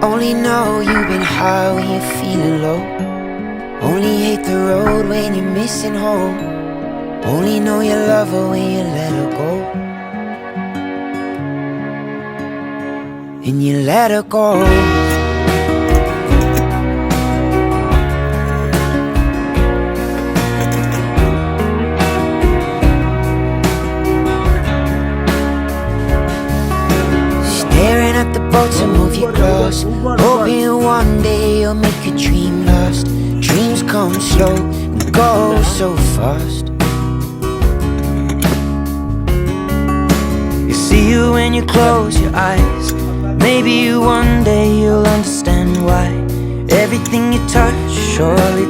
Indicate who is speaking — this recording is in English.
Speaker 1: Only know you've been high when you're feeling low. Only hate the road when you're missing home. Only know you love her when you let her go. And you let her go. Staring at the bottom of your glass, hoping one day you'll make a dream last. Dreams come slow and go so fast. You see you when you close your eyes. Maybe one day you'll understand why everything you touch surely